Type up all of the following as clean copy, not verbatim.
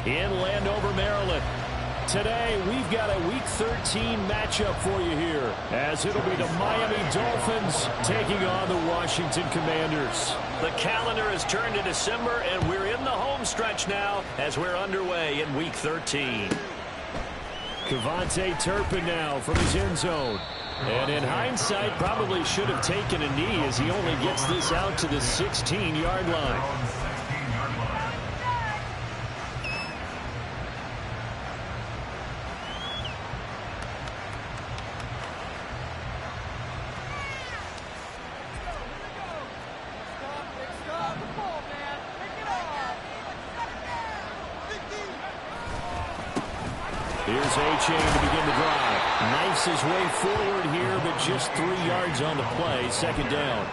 in Landover, Maryland. Today, we've got a Week 13 matchup for you here, as it'll be the Miami Dolphins taking on the Washington Commanders. The calendar has turned to December, and we're in the home stretch now as we're underway in Week 13. Kevontae Turpin now from his end zone. And in hindsight, probably should have taken a knee as he only gets this out to the 16-yard line. Here's A-Chain to begin the drive. Knifes his way forward here, but just 3 yards on the play. Second down.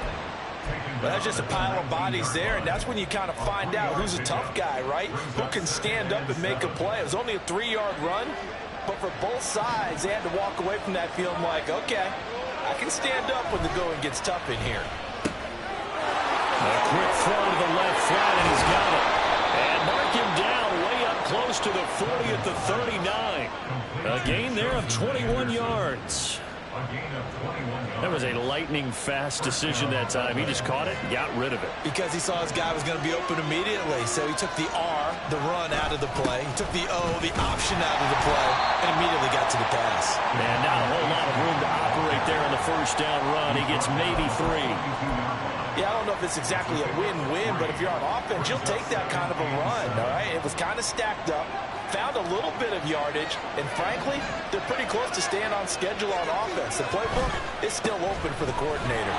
Well, that's just a pile of bodies there, and that's when you kind of find out who's a tough guy, right? Who can stand up and make a play. It was only a 3-yard run, but for both sides, they had to walk away from that feeling like, okay, I can stand up when the going gets tough in here. A quick throw to the left flat, and he's got it. And mark him down way up close to the 40 at the 39. A gain there of 21 yards. That was a lightning-fast decision that time. He just caught it and got rid of it. Because he saw his guy was going to be open immediately. So he took the R, the run, out of the play. He took the O, the option, out of the play, and immediately got to the pass. And not a whole lot of room to operate there on the first down run. He gets maybe 3. Yeah, I don't know if it's exactly a win-win, but if you're on offense, you'll take that kind of a run, all right? It was kind of stacked up, found a little bit of yardage, and frankly, they're pretty close to staying on schedule on offense. The playbook is still open for the coordinator.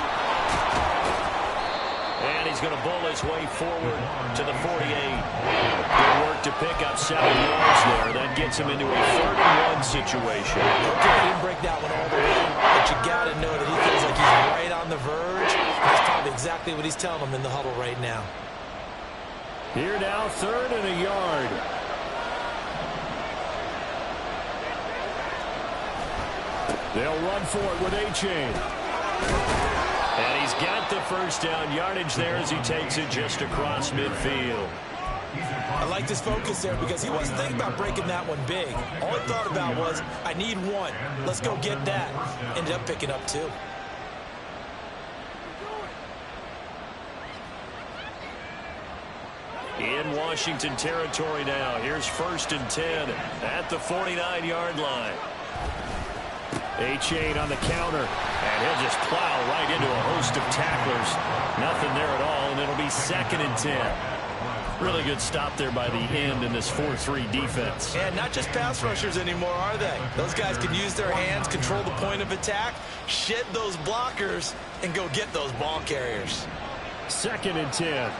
And he's going to bull his way forward to the 48. Good work to pick up 7 yards there. That gets him into a 3rd-and-1 situation. Okay, he didn't break that one all the way, but you got to know that he feels like he's right on the verge. That's probably exactly what he's telling them in the huddle right now. Here now, 3rd and a yard. They'll run for it with A-Chain. And he's got the first down yardage there as he takes it just across midfield. I like this focus there because he wasn't thinking about breaking that one big. All he thought about was, I need 1. Let's go get that. Ended up picking up 2. In Washington territory now. Here's 1st and 10 at the 49-yard line. A-Chain on the counter, and he'll just plow right into a host of tacklers. Nothing there at all, and it'll be 2nd and 10. Really good stop there by the end in this 4-3 defense. And not just pass rushers anymore, are they? Those guys can use their hands, control the point of attack, shed those blockers, and go get those ball carriers. 2nd and 10.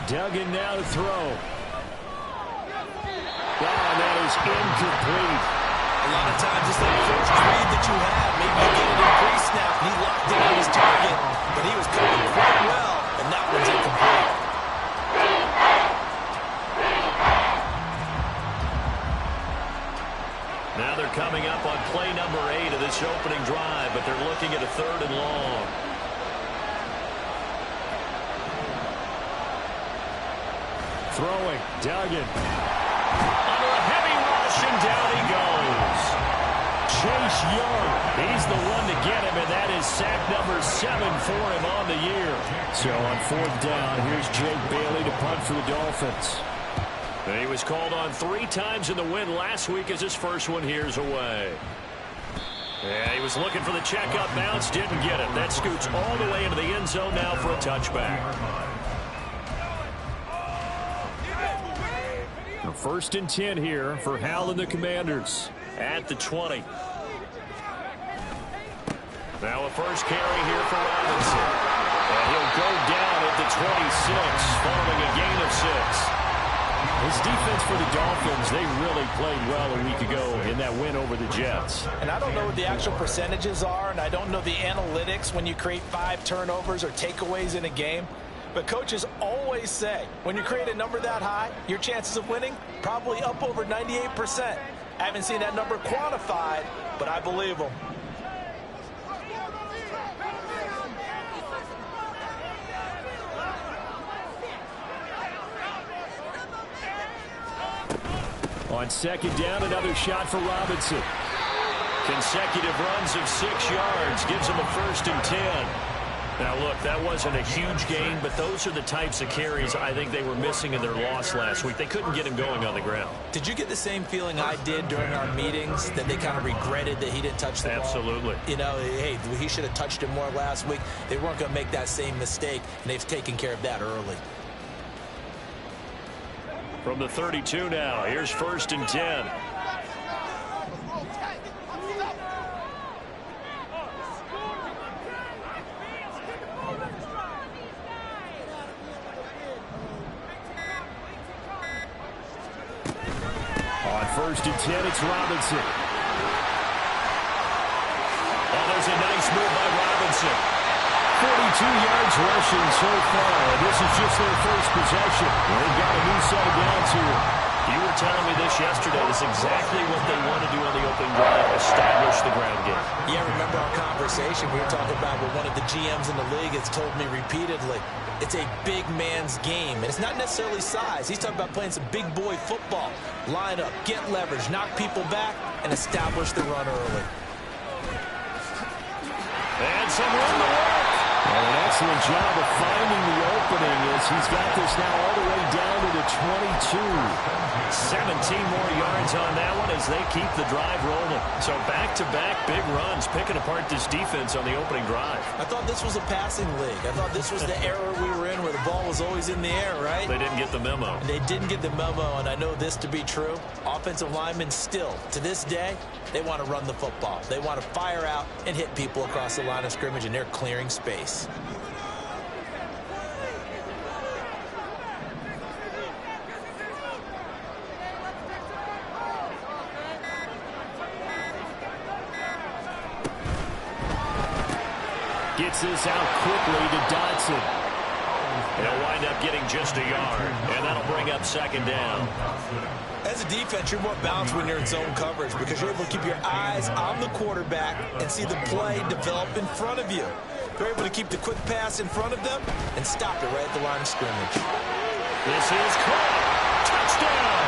Duggan now to throw. And that is incomplete. A lot of times it's that first read that you have. Maybe you get it in pre-snap and he locked in on his target, but he was covered quite well, and that one's incomplete. Now they're coming up on play number 8 of this opening drive, but they're looking at a 3rd and long. Throwing, Duggan. Under a heavy rush, and down he goes. Chase Young, he's the one to get him, and that is sack number 7 for him on the year. So on 4th down, here's Jake Bailey to punt for the Dolphins. And he was called on 3 times in the win last week as his first one here's away. Yeah, he was looking for the checkup bounce, didn't get it. That scoots all the way into the end zone now for a touchback. 1st and 10 here for Hal and the Commanders at the 20. Now a first carry here for Robinson. And he'll go down at the 26 following a gain of 6. This defense for the Dolphins, they really played well a week ago in that win over the Jets. And I don't know what the actual percentages are, and I don't know the analytics when you create 5 turnovers or takeaways in a game. But coaches always say, when you create a number that high, your chances of winning probably up over 98%. I haven't seen that number quantified, but I believe them. On second down, another shot for Robinson. Consecutive runs of 6 yards gives him a 1st and 10. Now, look, that wasn't a huge gain, but those are the types of carries I think they were missing in their loss last week. They couldn't get him going on the ground. Did you get the same feeling I did during our meetings, that they kind of regretted that he didn't touch the ball? Absolutely. You know, hey, he should have touched it more last week. They weren't going to make that same mistake, and they've taken care of that early. From the 32 now, here's 1st and 10. On 1st and 10, it's Robinson. Oh, there's a nice move by Robinson. 42 yards rushing so far. This is just their first possession. They've got a new set of downs here. You were telling me this yesterday. This is exactly what they want to do on the opening drive, establish the ground game. Yeah, remember our conversation we were talking about with one of the GMs in the league has told me repeatedly, it's a big man's game, and it's not necessarily size. He's talking about playing some big boy football. Line up, get leverage, knock people back, and establish the run early. And some room to work. Well, an excellent job of finding the opening as he's got this now all the way down to the 22. 17 more yards on that one as they keep the drive rolling. So back-to-back big runs, picking apart this defense on the opening drive. I thought this was a passing league. I thought this was the era we were in where the ball was always in the air, right? They didn't get the memo. And they didn't get the memo, and I know this to be true. Offensive linemen still, to this day, they want to run the football. They want to fire out and hit people across the line of scrimmage, and they're clearing space. Gets this out quickly to Dotson. They'll wind up getting just a yard, and that'll bring up 2nd down. As a defense, you're more balanced when you're in zone coverage because you're able to keep your eyes on the quarterback and see the play develop in front of you. You're able to keep the quick pass in front of them and stop it right at the line of scrimmage. This is caught. Touchdown!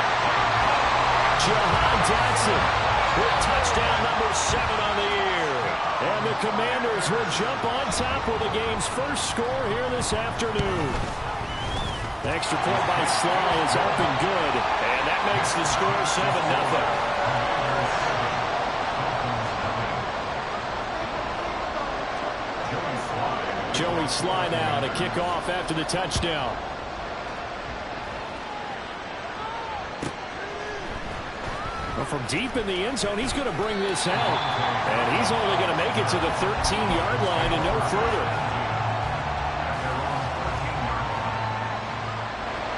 Jahan Dotson with touchdown number 7 on the year. And the Commanders will jump on top with the game's first score here this afternoon. The extra point by Sly is up and good. And that makes the score 7-0. Joey Sly now to kick off after the touchdown. Well, from deep in the end zone, he's going to bring this out. And he's only going to make it to the 13-yard line and no further.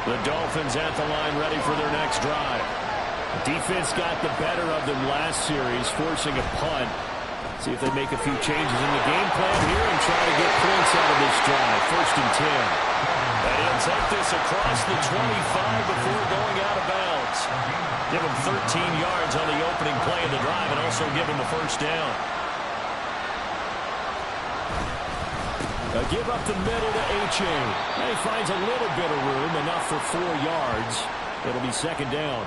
The Dolphins at the line ready for their next drive. Defense got the better of them last series, forcing a punt. See if they make a few changes in the game plan here and try to get points out of this drive. 1st and 10. And he'll take this across the 25 before going out of bounds. Give him 13 yards on the opening play of the drive and also give him a 1st down. A give up the middle to H.A. He finds a little bit of room, enough for 4 yards. It'll be 2nd down.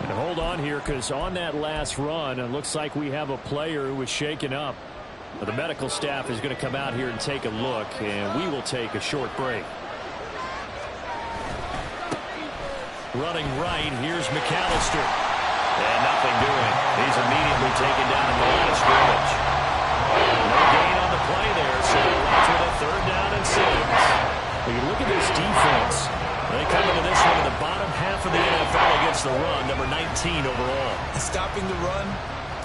And hold on here because on that last run, it looks like we have a player who was shaken up. The medical staff is going to come out here and take a look, and we will take a short break. Running right, here's McAllister. And nothing doing. He's immediately taken down at the line of scrimmage. No gain on the play there, so left with a 3rd down and 6. When you look at this defense, they come into this one in the bottom half of the NFL against the run, number 19 overall. And stopping the run,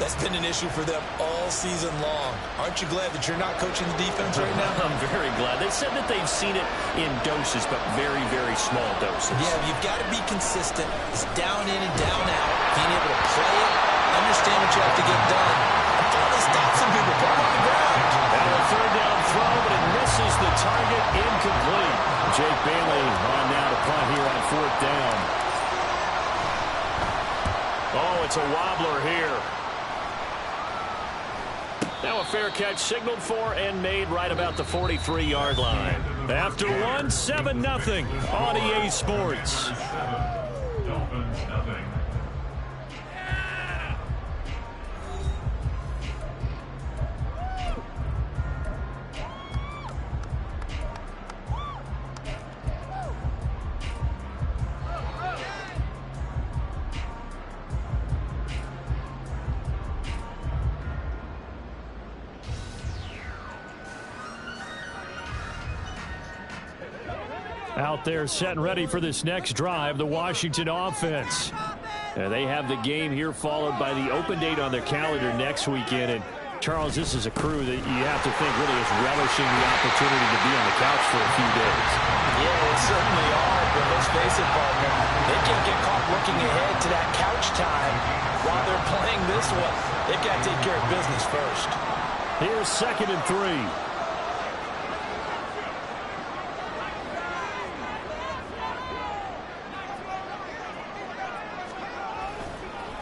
that's been an issue for them all season long. Aren't you glad that you're not coaching the defense right now? I'm very glad. They said that they've seen it in doses, but very, very small doses. Yeah, you've got to be consistent. It's down in and down out. Being able to play it, understand what you have to get done. And finally stop some people, put them on the ground. And a 3rd down throw, but it misses the target, incomplete. Jake Bailey on now to punt here on 4th down. Oh, it's a wobbler here. Now a fair catch signaled for and made right about the 43-yard line. After one, 7-0 on EA Sports. Dolphins, nothing. Out there set and ready for this next drive, the Washington offense. They have the game here followed by the open date on their calendar next weekend. And Charles, this is a crew that you have to think really is relishing the opportunity to be on the couch for a few days. Yeah, they certainly are, but let's face it, partner. They can't get caught looking ahead to that couch time while they're playing this one. They've got to take care of business first. Here's 2nd and 3.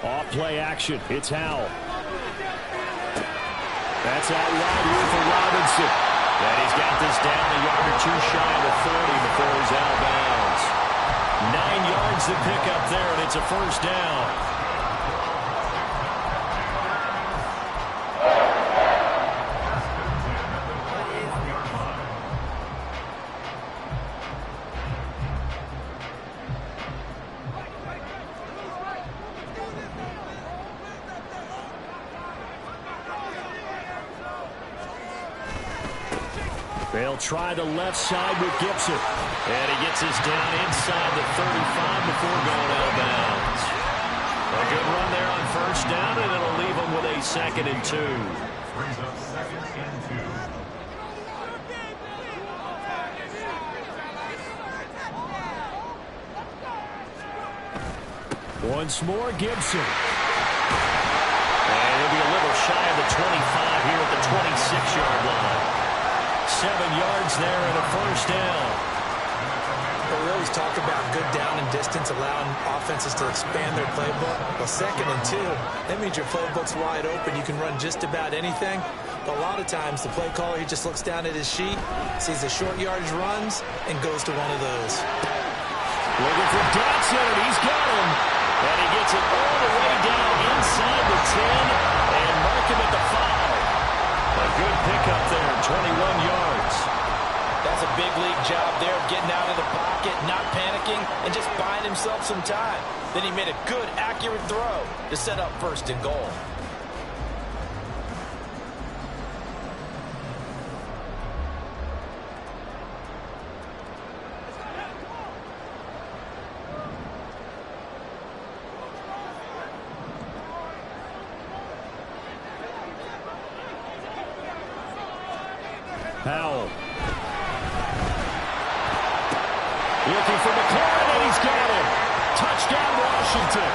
Off play action. It's Howell. That's out wide here for Robinson. And he's got this down a yard or two shy of the 30 before he's out of bounds. 9 yards to pick up there, and it's a 1st down. They'll try the left side with Gibson. And he gets us down inside the 35 before going out of bounds. A good run there on 1st down, and it'll leave them with a 2nd and 2. Brings up 2nd and 2. Once more, Gibson. And he'll be a little shy of the 25 here at the 26-yard line. 7 yards there and a 1st down. We always talk about good down and distance, allowing offenses to expand their playbook. Well, 2nd and 2, that means your playbook's wide open. You can run just about anything. But a lot of times, the play caller, he just looks down at his sheet, sees the short yardage runs, and goes to one of those. Looking for Dodson, and he's got him. And he gets it all the way down inside the 10 and mark him at the 5. A good pickup there, 21 yards. That's a big league job there, getting out of the pocket, not panicking, and just buying himself some time. Then he made a good, accurate throw to set up 1st and goal. Howell. Looking for McLaurin, and he's got him. Touchdown, Washington.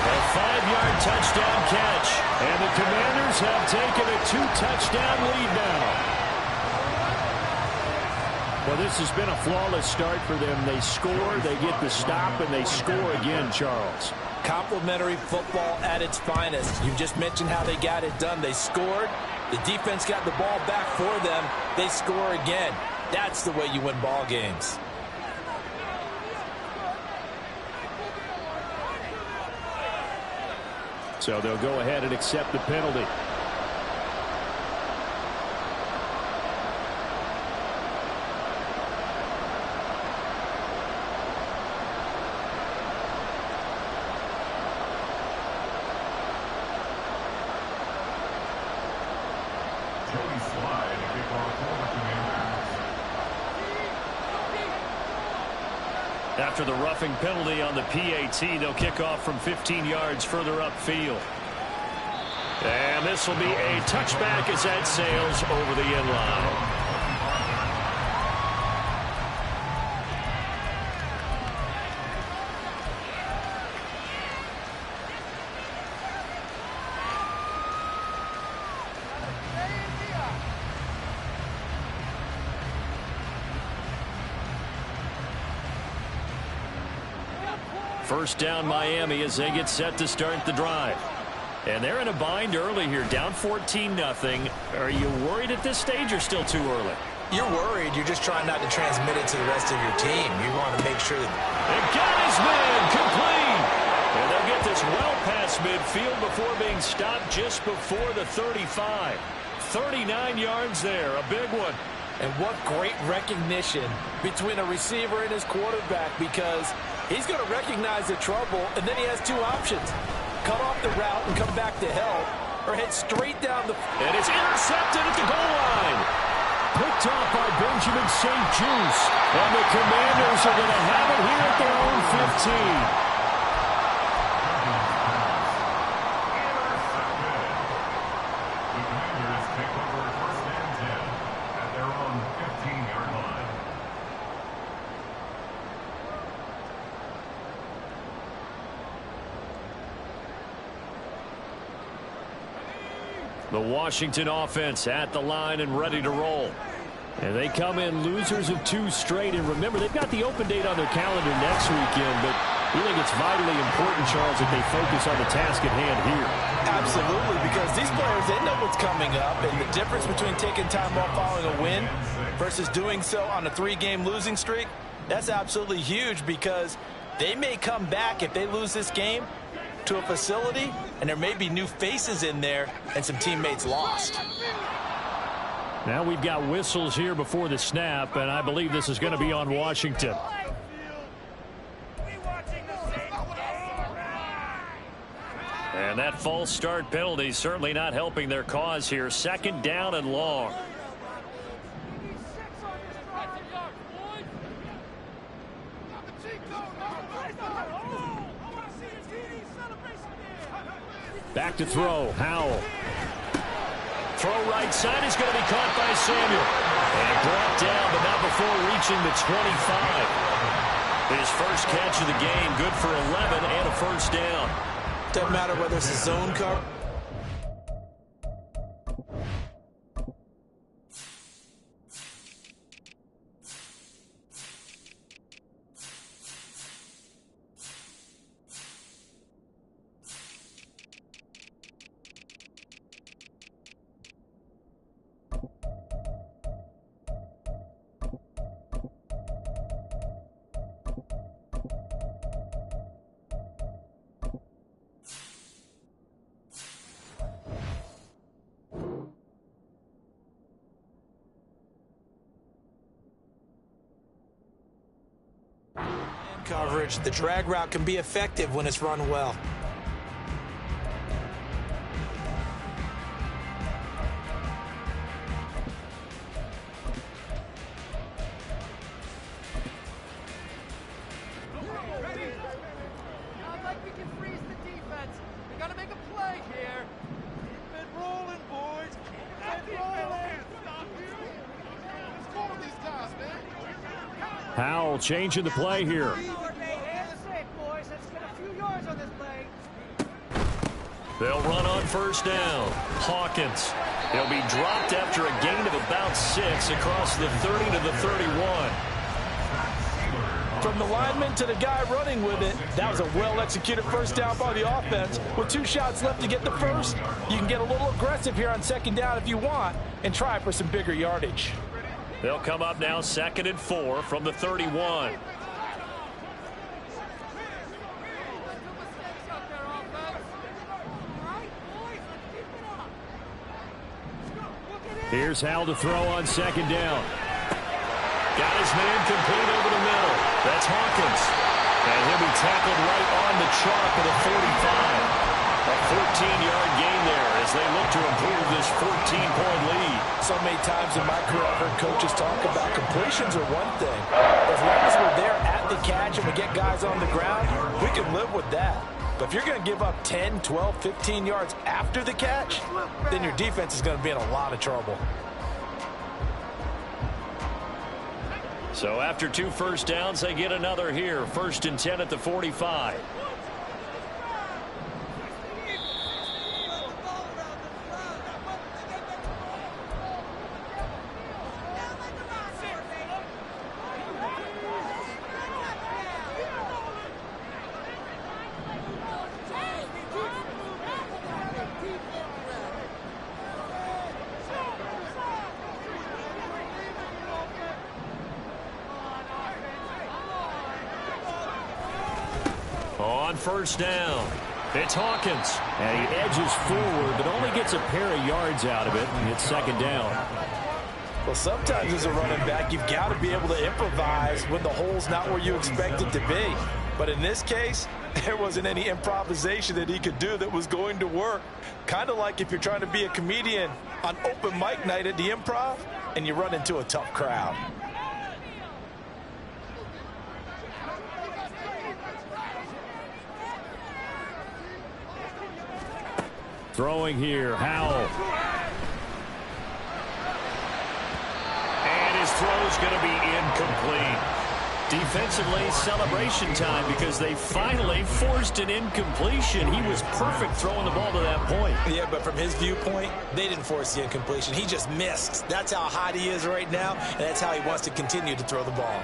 A 5-yard touchdown catch. And the Commanders have taken a 2-touchdown lead now. Well, this has been a flawless start for them. They score, they get the stop, and they score again, Charles. Complimentary football at its finest. You just mentioned how they got it done. They scored. The defense got the ball back for them. They score again. That's the way you win ball games. So they'll go ahead and accept the penalty. After the roughing penalty on the PAT, they'll kick off from 15 yards further upfield. And this will be a touchback as that sails over the end line. First down Miami as they get set to start the drive. And they're in a bind early here, down 14-0. Are you worried at this stage or still too early? You're worried. You're just trying not to transmit it to the rest of your team. You want to make sure that... They got his man complete. And they'll get this well past midfield before being stopped just before the 35. 39 yards there, a big one. And what great recognition between a receiver and his quarterback, because he's going to recognize the trouble, and then he has two options. Cut off the route and come back to help, or head straight down the... And it's intercepted at the goal line. Picked off by Benjamin St. Juice. And the Commandos are going to have it here at their own 15. The Washington offense at the line and ready to roll. And they come in losers of 2 straight. And remember, they've got the open date on their calendar next weekend, but we think it's vitally important, Charles, that they focus on the task at hand here. Absolutely, because these players, they know what's coming up, and the difference between taking time off following a win versus doing so on a 3-game losing streak, that's absolutely huge, because they may come back if they lose this game to a facility, and there may be new faces in there and some teammates lost. Now we've got whistles here before the snap, and I believe this is going to be on Washington. And that false start penalty certainly not helping their cause here. 2nd down and long. Back to throw. Howell. Throw right side is going to be caught by Samuel. And brought down, but not before reaching the 25. His first catch of the game, good for 11 and a first down. Doesn't matter whether it's a zone cover. Coverage, the drag route can be effective when it's run well. Not like we can freeze the defense. We gotta make a play here. Keep it rolling, boys. Keep it rolling. Let's go with these guys, man. Howell changing the play here. They'll run on first down. Hawkins. He'll be dropped after a gain of about 6 across the 30 to the 31. From the lineman to the guy running with it, that was a well-executed first down by the offense. With 2 shots left to get the first, you can get a little aggressive here on 2nd down if you want and try for some bigger yardage. They'll come up now 2nd and 4 from the 31. Here's Howell to throw on 2nd down. Got his man complete over the middle. That's Hawkins. And he'll be tackled right on the chalk of the 45. A 14-yard gain there as they look to improve this 14-point lead. So many times in my career I've heard coaches talk about completions are one thing. As long as we're there at the catch and we get guys on the ground, we can live with that. But if you're going to give up 10, 12, 15 yards after the catch, then your defense is going to be in a lot of trouble. So after 2 first downs, they get another here. 1st and 10 at the 45. On first down, it's Hawkins. And he edges forward, but only gets a pair of yards out of it. And it's second down. Well, sometimes as a running back, you've got to be able to improvise when the hole's not where you expect it to be. But in this case, there wasn't any improvisation that he could do that was going to work. Kind of like if you're trying to be a comedian on open mic night at the Improv and you run into a tough crowd. Throwing here, Howell. And his throw's going to be incomplete. Defensively, celebration time because they finally forced an incompletion. He was perfect throwing the ball to that point. Yeah, but from his viewpoint, they didn't force the incompletion. He just missed. That's how hot he is right now, and that's how he wants to continue to throw the ball.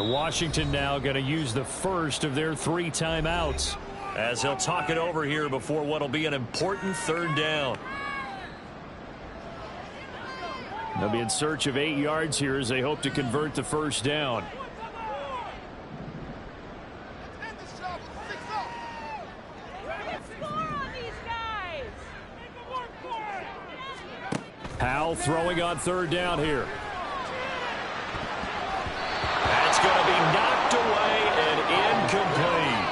Washington now going to use the first of their 3 timeouts as he'll talk it over here before what will be an important third down. They'll be in search of 8 yards here as they hope to convert the first down. Howell throwing on third down here. Going to be knocked away and incomplete.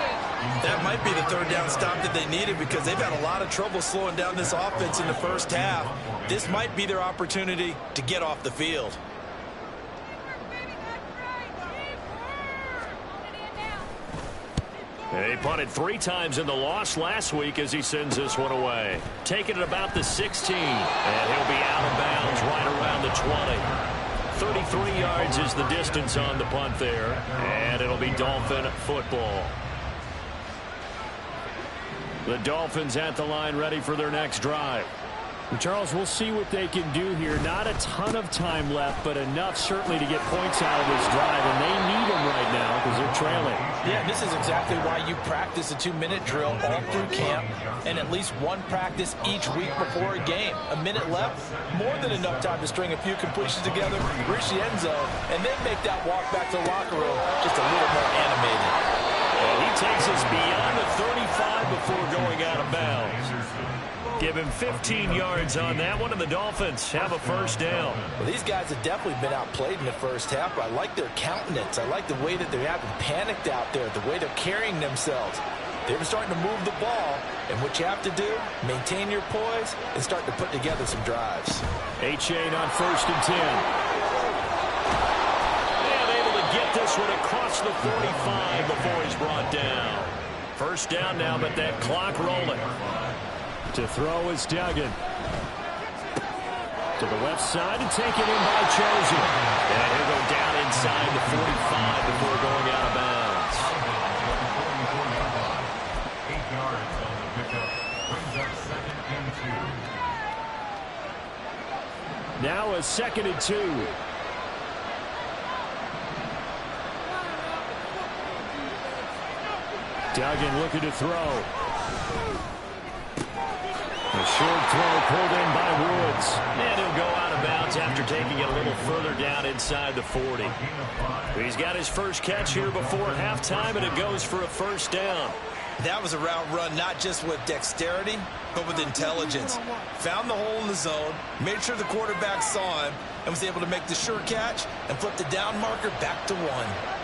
That might be the third down stop that they needed because they've had a lot of trouble slowing down this offense in the first half. This might be their opportunity to get off the field. He punted 3 times in the loss last week as he sends this one away. Taking it about the 16, and he'll be out of bounds right around the 20. 33 yards is the distance on the punt there, and it'll be Dolphin football. The Dolphins at the line ready for their next drive. Charles, we'll see what they can do here. Not a ton of time left, but enough certainly to get points out of this drive, and they need them right now because they're trailing. Yeah, this is exactly why you practice a 2-minute drill all through camp and at least one practice each week before a game. A minute left, more than enough time to string a few completions together, reach the end zone, and then make that walk back to the locker room just a little more animated. And he takes us beyond the 35 before going out of bounds. Give him 15 yards on that one, and the Dolphins have a first down. Well, these guys have definitely been outplayed in the first half, but I like their countenance. I like the way that they haven't panicked out there, the way they're carrying themselves. They're starting to move the ball, and what you have to do, maintain your poise and start to put together some drives. A-Chain on first and 10. And able to get this one across the 45 before he's brought down. First down now, but that clock rolling. To throw is Duggan. To the left side and taken in by Chosen. And he'll go down inside the 45 before going out of bounds. 8 yards on the pickup. Brings up 2nd and 2. Now a 2nd and 2. Duggan looking to throw. A short throw pulled in by Woods. And he'll go out of bounds after taking it a little further down inside the 40. He's got his first catch here before halftime, and it goes for a first down. That was a route run not just with dexterity, but with intelligence. Found the hole in the zone, made sure the quarterback saw him, and was able to make the sure catch and flip the down marker back to 1.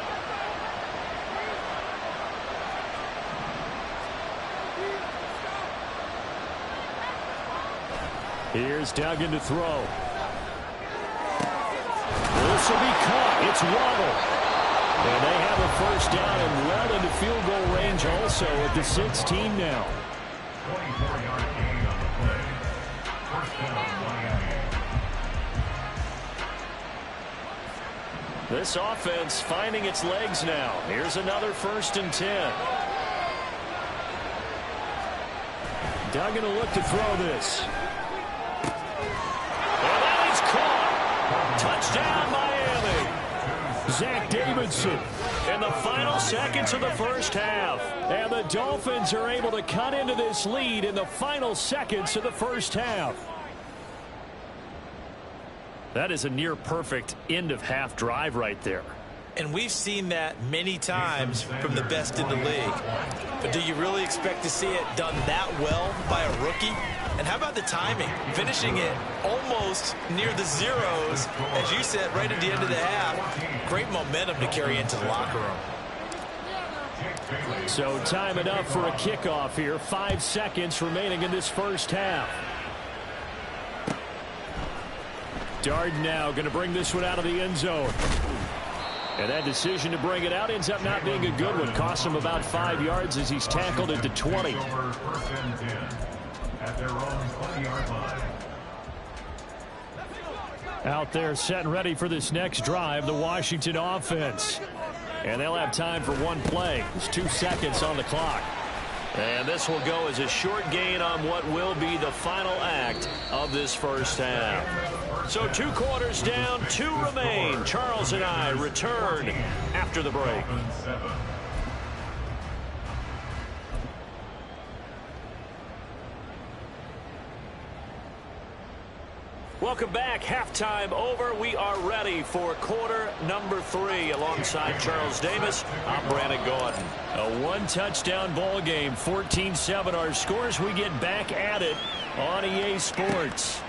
Here's Duggan to throw. This will be caught. It's Waddle. And they have a first down and well into field goal range also at the 16 now. 24-yard gain on the play. First down, Miami. This offense finding its legs now. Here's another first and 10. Duggan will look to throw this. Zach Davidson in the final seconds of the first half. And the Dolphins are able to cut into this lead in the final seconds of the first half. That is a near-perfect end-of-half drive right there. And we've seen that many times from the best in the league. But do you really expect to see it done that well by a rookie? And how about the timing? Finishing it almost near the zeros, as you said, right at the end of the half. Great momentum to carry into the locker room. So time enough for a kickoff here. 5 seconds remaining in this first half. Darden now going to bring this one out of the end zone. And that decision to bring it out ends up not being a good one. Costs him about 5 yards as he's tackled at the 20. At their own 20-yard line. Out there set and ready for this next drive, the Washington offense. And they'll have time for one play. There's 2 seconds on the clock. And this will go as a short gain on what will be the final act of this first half. So 2 quarters down, 2 remain. Charles and I return after the break. Welcome back. Halftime over. We are ready for quarter number 3. Alongside Charles Davis, I'm Brandon Gordon. A 1-touchdown ball game. 14-7 our scores. We get back at it on EA Sports.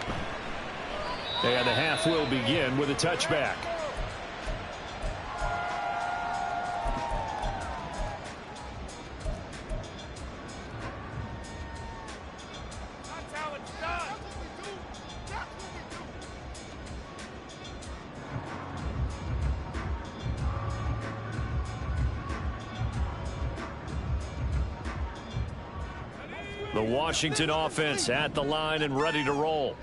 And the half will begin with a touchback. The Washington offense at the line and ready to roll.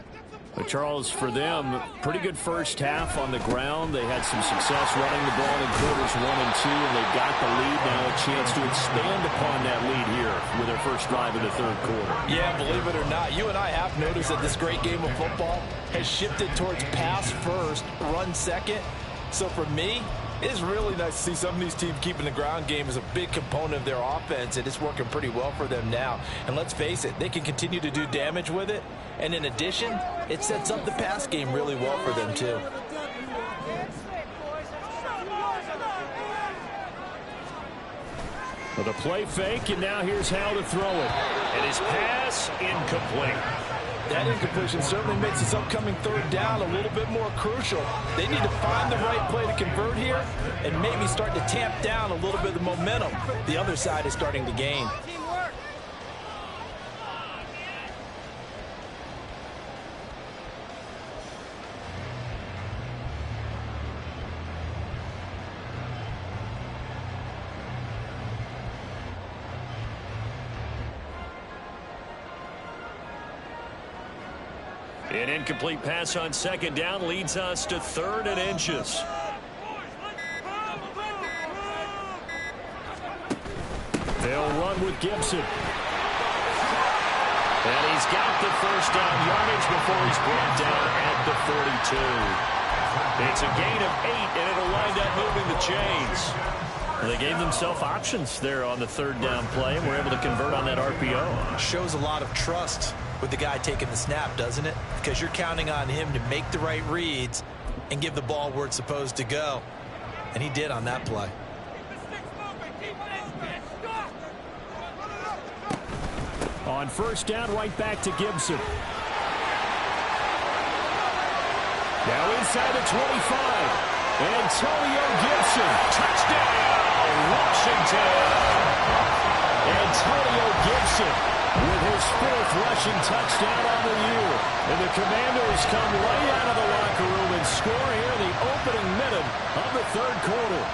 But Charles, for them, pretty good first half on the ground. They had some success running the ball in quarters 1 and 2, and they've got the lead now, a chance to expand upon that lead here with their first drive in the third quarter. Yeah, believe it or not, you and I have noticed that this great game of football has shifted towards pass first, run second. So for me, it's really nice to see some of these teams keeping the ground game as a big component of their offense, and it's working pretty well for them now. And let's face it, they can continue to do damage with it. And in addition, it sets up the pass game really well for them, too. For the play fake, and now here's how to throw it. And his pass incomplete. That incompletion certainly makes this upcoming third down a little bit more crucial. They need to find the right play to convert here and maybe start to tamp down a little bit of the momentum the other side is starting to gain. An incomplete pass on second down leads us to 3rd and inches. They'll run with Gibson. And he's got the first down yardage before he's brought down at the 42. It's a gain of 8, and it'll wind up moving the chains. They gave themselves options there on the 3rd down play, and were able to convert on that RPO. Shows a lot of trust with the guy taking the snap, doesn't it? Because you're counting on him to make the right reads and give the ball where it's supposed to go. And he did on that play. On first down, right back to Gibson. Now inside the 25. Antonio Gibson. Touchdown, Washington. Antonio Gibson with his 4th rushing touchdown on the year. And the Commandos come right out of the locker room and score here in the opening minute of the 3rd quarter.